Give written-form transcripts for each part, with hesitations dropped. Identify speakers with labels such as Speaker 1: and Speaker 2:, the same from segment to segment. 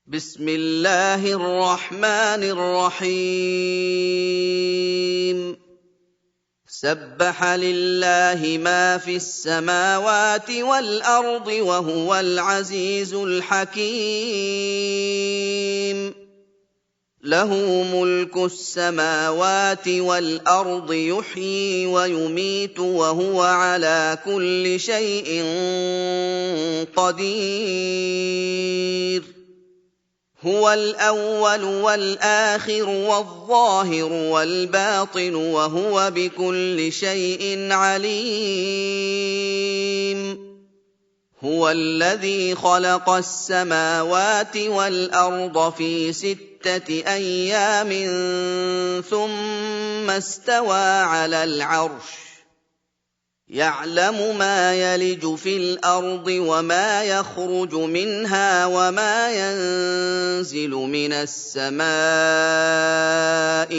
Speaker 1: بسم الله الرحمن الرحيم سبح لله ما في السماوات والأرض وهو العزيز الحكيم له ملك السماوات والأرض يحيي ويميت وهو على كل شيء قدير هو الأول والآخر والظاهر والباطن وهو بكل شيء عليم هو الذي خلق السماوات والأرض في 6 أيام ثم استوى على العرش يعلم ما يلج في الأرض وما يخرج منها وما ينزل من السماء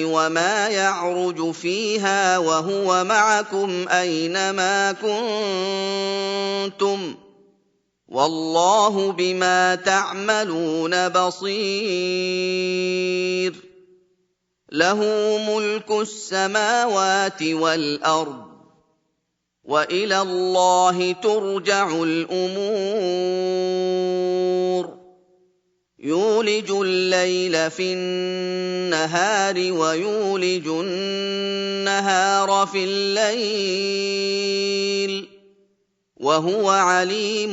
Speaker 1: وما يعرج فيها وهو معكم أينما كنتم والله بما تعملون بصير له ملك السماوات والأرض وإلى الله ترجع الأمور يولج الليل في النهار ويولج النهار في الليل وهو عليم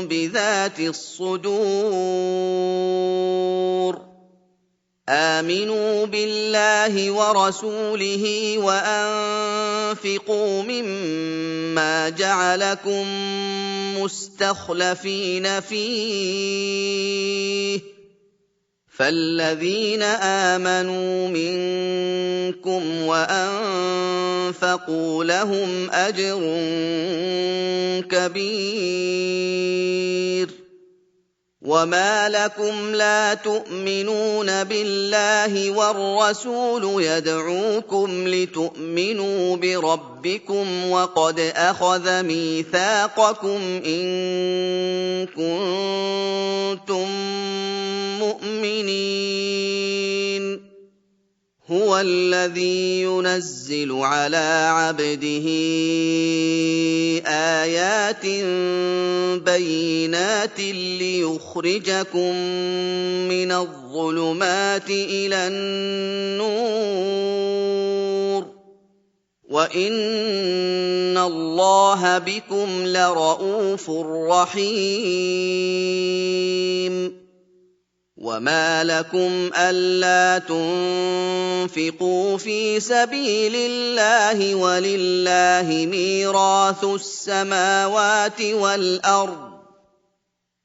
Speaker 1: بذات الصدور آمنوا بالله ورسوله وأنفقوا مما جعلكم مستخلفين فيه فالذين آمنوا منكم وأنفقوا لهم أجر كبير وما لكم لا تؤمنون بالله والرسول يدعوكم لتؤمنوا بربكم وقد أخذ ميثاقكم إن كنتم مؤمنين هو الذي ينزل على عبده آيات بينات ليخرجكم من الظلمات إلى النور وإن الله بكم لرءوف رحيم وما لكم ألا تنفقوا في سبيل الله ولله ميراث السماوات والأرض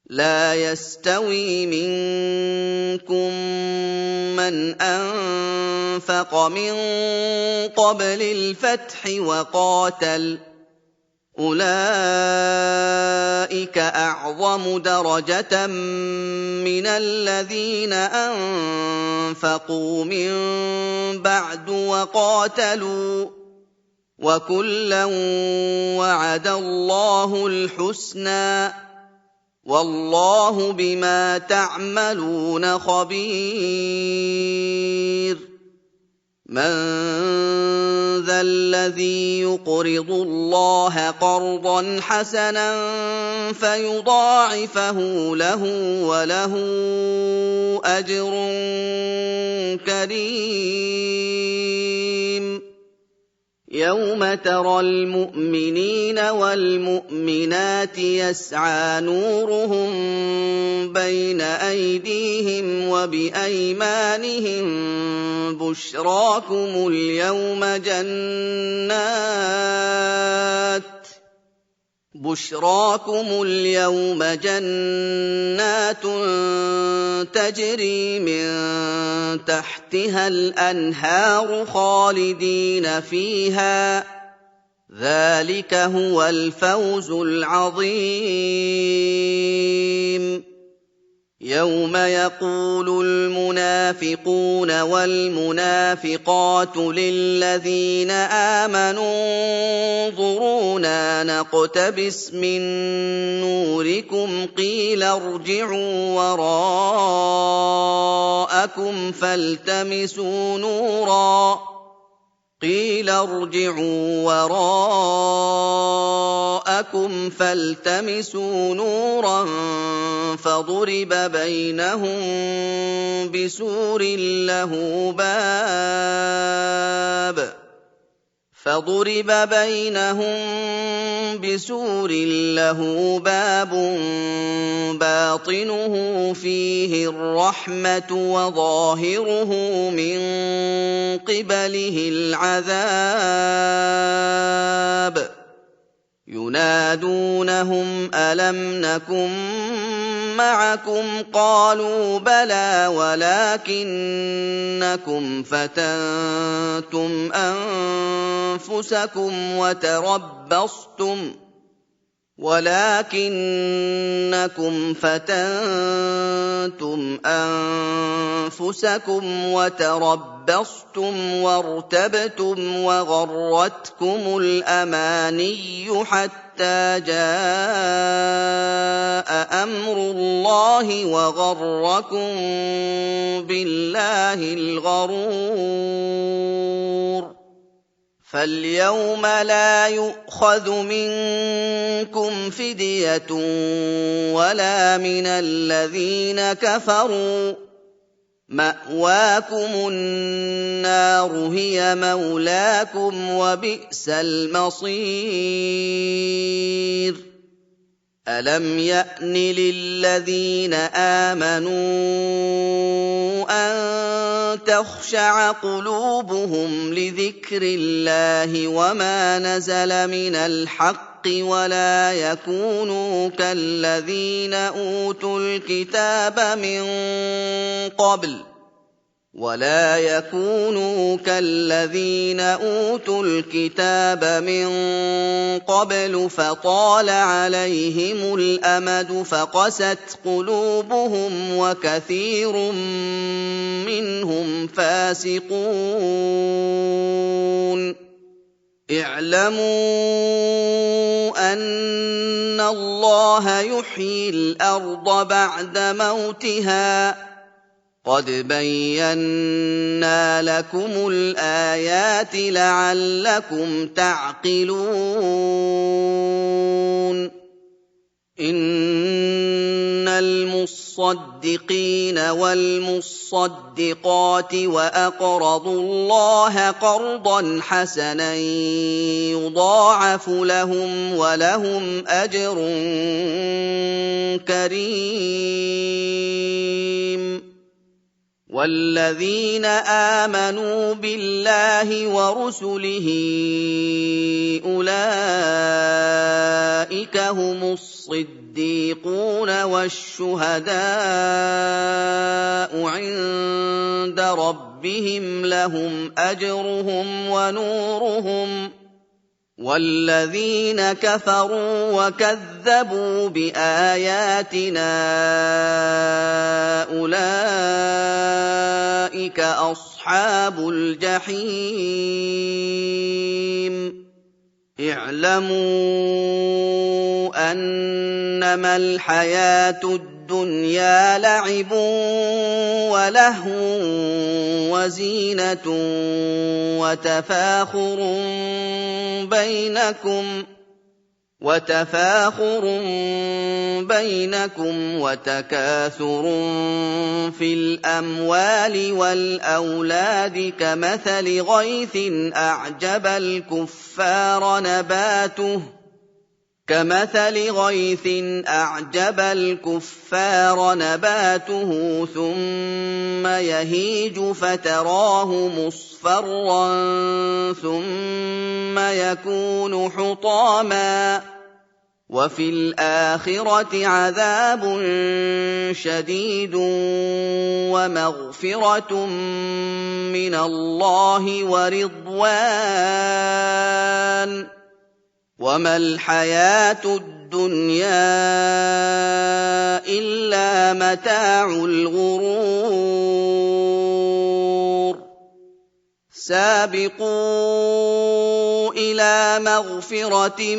Speaker 1: لا يستوي منكم من أنفق من قبل الفتح وقاتل أولئك أعظم درجة من الذين أنفقوا من بعد وقاتلوا وكلا وعد الله الحسنى والله بما تعملون خبير من ذا الذي يقرض الله قرضا حسنا فيضاعفه له وله أجر كريم يوم ترى المؤمنين والمؤمنات يسعى نورهم بين أيديهم وبأيمانهم بشراكم اليوم جنات تجري من تحتها الأنهار خالدين فيها ذلك هو الفوز العظيم يَوْمَ يَقُولُ الْمُنَافِقُونَ وَالْمُنَافِقَاتُ لِلَّذِينَ آمَنُوا انظُرُونَا نَقْتَبِسْ مِن نُّورِكُمْ قِيلَ ارْجِعُوا وَرَاءَكُمْ فَالْتَمِسُوا نُورًا فَضُرِبَ بَيْنَهُم بِسُورٍ لَّهُ بَابٌ بَاطِنُهُ فِيهِ الرَّحْمَةُ وَظَاهِرُهُ مِن قِبَلِهِ الْعَذَابُ يُنَادُونَهُمْ أَلَمْ نَكُن مَّعَكُمْ ۖ قَالُوا بَلَىٰ وَلَٰكِنَّكُمْ فَتَنتُمْ أَنفُسَكُمْ وَتَرَبَّصْتُمْ وَارْتَبْتُمْ وَغَرَّتْكُمُ الْأَمَانِيُّ حَتَّىٰ جَاءَ أَمْرُ اللَّهِ وَغَرَّكُم بِاللَّهِ الْغَرُورُ فَالْيَوْمَ لَا يُؤْخَذُ مِنكُمْ فِدْيَةٌ وَلَا مِنَ الَّذِينَ كَفَرُوا ۚ مَأْوَاكُمُ النَّارُ هِيَ مَوْلَاكُمْ ۖ وَبِئْسَ الْمَصِيرُ أَلَمْ يَأْنِ لِلَّذِينَ آمَنُوا أَن تَخْشَعَ قُلُوبُهُمْ لِذِكْرِ اللَّهِ وَمَا نَزَلَ مِنَ الْحَقِّ وَلَا يَكُونُوا كَالَّذِينَ أُوتُوا الْكِتَابَ مِن قَبْلُ فَطَالَ عَلَيْهِمُ الْأَمَدُ فَقَسَتْ قُلُوبُهُمْ وَكَثِيرٌ مِّنْهُمْ فَاسِقُونَ اعْلَمُوا أَنَّ اللَّهَ يُحْيِي الْأَرْضَ بَعْدَ مَوْتِهَا ۚ قَدْ بَيَّنَّا لَكُمُ الْآيَاتِ لَعَلَّكُمْ تَعْقِلُونَ إِنَّ الْمُصَّدِّقِينَ وَالْمُصَّدِّقَاتِ وَأَقْرَضُوا اللَّهَ قَرْضًا حَسَنًا يُضَاعَفُ لَهُمْ وَلَهُمْ أَجْرٌ كَرِيمٌ وَالَّذِينَ آمَنُوا بِاللَّهِ وَرُسُلِهِ أُولَٰئِكَ هُمُ الصِّدِّيقُونَ وَالشُّهَدَاءُ عِندَ رَبِّهِمْ لَهُمْ أَجْرُهُمْ وَنُورُهُمْ ۖ وَالَّذِينَ كَفَرُوا وَكَذَّبُوا بِآيَاتِنَا أُولَٰئِكَ أَصْحَابُ الْجَحِيمِ اعْلَمُوا أَنَّمَا الْحَيَاةُ الدُّنْيَا لَعِبٌ وَلَهْوٌ وَزِينَةٌ وَتَفَاخُرٌ بَيْنَكُمْ وَتَكَاثُرٌ فِي الْأَمْوَالِ وَالْأَوْلَادِ كَمَثَلِ غَيْثٍ أَعْجَبَ الْكُفَّارَ نَبَاتُهُ ثُمَّ يَهِيجُ فَتَرَاهُ مُصْفَرًّا ثُمَّ يَكُونُ حُطَامًا ۖ وَفِي الْآخِرَةِ عَذَابٌ شَدِيدٌ وَمَغْفِرَةٌ مِّنَ اللَّهِ وَرِضْوَانٌ ۚ وَمَا الْحَيَاةُ الدُّنْيَا إِلَّا إِلَّا مَتَاعُ الْغُرُورِ سَابِقُوا إِلَىٰ مَغْفِرَةٍ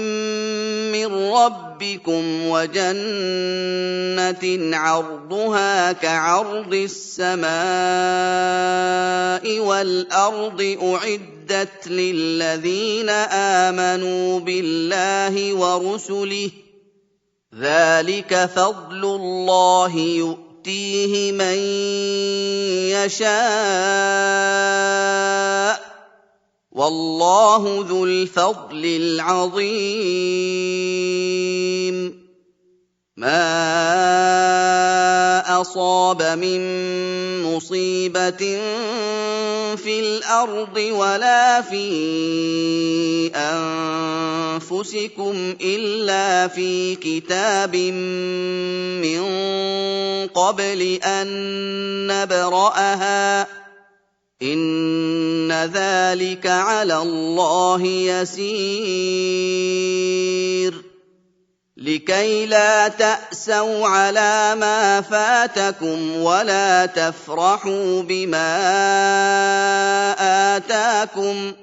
Speaker 1: مِّن رَّبِّكُمْ وَجَنَّةٍ عَرْضُهَا كَعَرْضِ السَّمَاءِ وَالْأَرْضِ أُعِدَّتْ لِلَّذِينَ آمَنُوا بِاللَّهِ وَرُسُلِهِ ۚ ذَٰلِكَ فَضْلُ اللَّهِ يُؤْتِيهِ مَن يَشَاءُ ۚ وَاللَّهُ ذُو الْفَضْلِ الْعَظِيمِ مَا أَصَابَ مِن مُّصِيبَةٍ فِي الْأَرْضِ وَلَا فِي أَنفُسِكُمْ إِلَّا فِي كِتَابٍ مِّن قَبْلِ أَن نَّبْرَأَهَا ۚ إِنَّ ذَٰلِكَ عَلَى اللَّهِ يَسِيرٌ لِكَيْ لَا تَأْسَوْا عَلَىٰ مَا فَاتَكُمْ وَلَا تَفْرَحُوا بِمَا آتَاكُمْ ۗ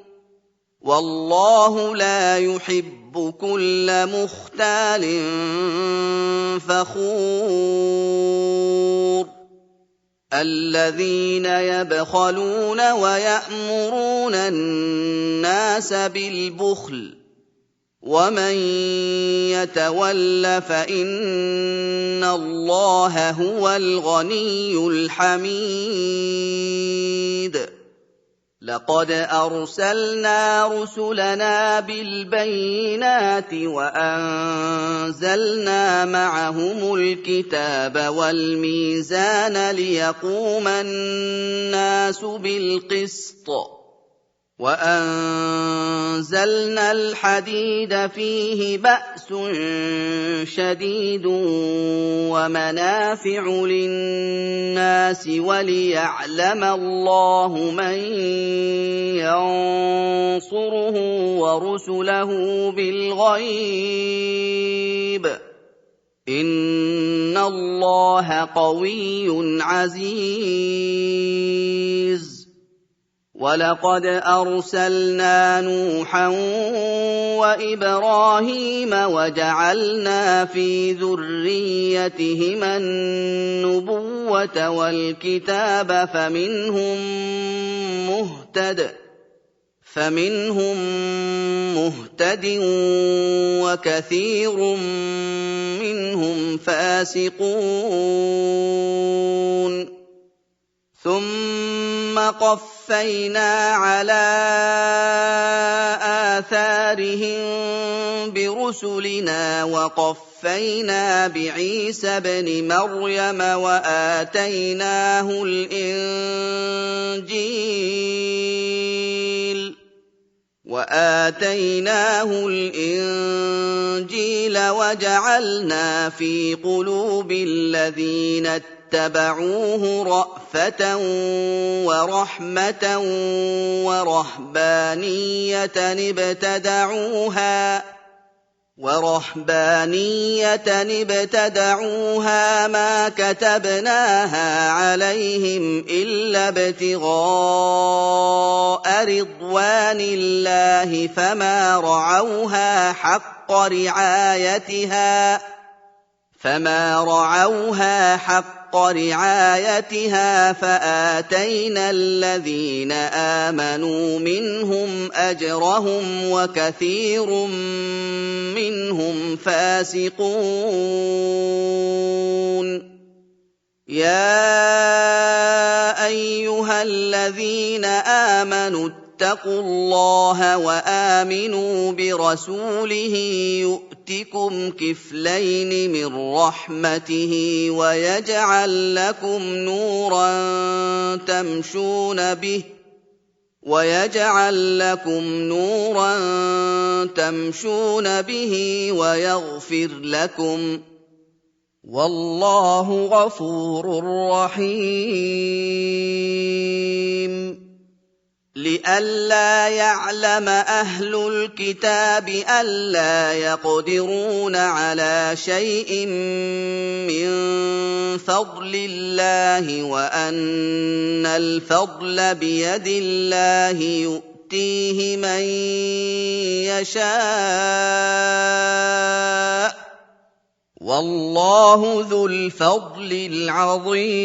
Speaker 1: وَاللَّهُ لَا يُحِبُّ كُلَّ مُخْتَالٍ فَخُورٍ الَّذِينَ يَبْخَلُونَ وَيَأْمُرُونَ النَّاسَ بِالْبُخْلِ ۗ وَمَن يَتَوَلَّ فَإِنَّ اللَّهَ هُوَ الْغَنِيُّ الْحَمِيدُ لَقَدْ أَرْسَلْنَا رُسُلَنَا بِالْبَيِّنَاتِ وَأَنزَلْنَا مَعَهُمُ الْكِتَابَ وَالْمِيزَانَ لِيَقُومَ النَّاسُ بِالْقِسْطِ ۖ وَأَنزَلْنَا الْحَدِيدَ فِيهِ بَأْسٌ شَدِيدٌ وَمَنَافِعُ لِلنَّاسِ وَلِيَعْلَمَ اللَّهُ مَن يَنصُرُهُ وَرُسُلَهُ بِالْغَيْبِ ۚ إِنَّ اللَّهَ قَوِيٌّ عَزِيزٌ وَلَقَدْ أَرْسَلْنَا نُوحًا وَإِبْرَاهِيمَ وَجَعَلْنَا فِي ذُرِّيَّتِهِمَا النُّبُوَّةَ وَالْكِتَابَ فَمِنْهُم مُّهْتَدٍ وَكَثِيرٌ مِّنْهُمْ فَاسِقُونَ ثُمَّ قَفَّيْنَا عَلَىٰ آثَارِهِم بِرُسُلِنَا وَقَفَّيْنَا بِعِيسَى ابْنِ مَرْيَمَ وَآتَيْنَاهُ الْإِنجِيلَ وَجَعَلْنَا فِي قُلُوبِ الَّذِينَ اتَّبَعُوهُ رَأْفَةً وَرَحْمَةً وَرَهْبَانِيَّةً ابْتَدَعُوهَا مَا كَتَبْنَاهَا عَلَيْهِمْ إِلَّا ابْتِغَاءَ رِضْوَانِ اللَّهِ فَمَا رَعَوْهَا حَقَّ رِعَايَتِهَا فَآتَيْنَا الَّذِينَ آمَنُوا مِنْهُمْ أَجْرَهُمْ وَكَثِيرٌ مِّنْهُمْ فَاسِقُونَ يَا أَيُّهَا الَّذِينَ آمَنُوا اتَّقُوا اللَّهَ وَآمِنُوا بِرَسُولِهِ يُؤْتِكُمْ كِفْلَيْنِ مِن رَّحْمَتِهِ وَيَجْعَل لَّكُمْ نُورًا تَمْشُونَ بِهِ وَيَغْفِرْ لَكُمْ ۚ وَاللَّهُ غَفُورٌ رَّحِيمٌ لِّئَلَّا يَعْلَمَ أَهْلُ الْكِتَابِ أَلَّا يَقْدِرُونَ عَلَىٰ شَيْءٍ مِّن فَضْلِ اللَّهِ وَأَنَّ الْفَضْلَ بِيَدِ اللَّهِ يُؤْتِيهِ مَن يَشَاءُ ۗ وَاللَّهُ ذُو الْفَضْلِ الْعَظِيمِ.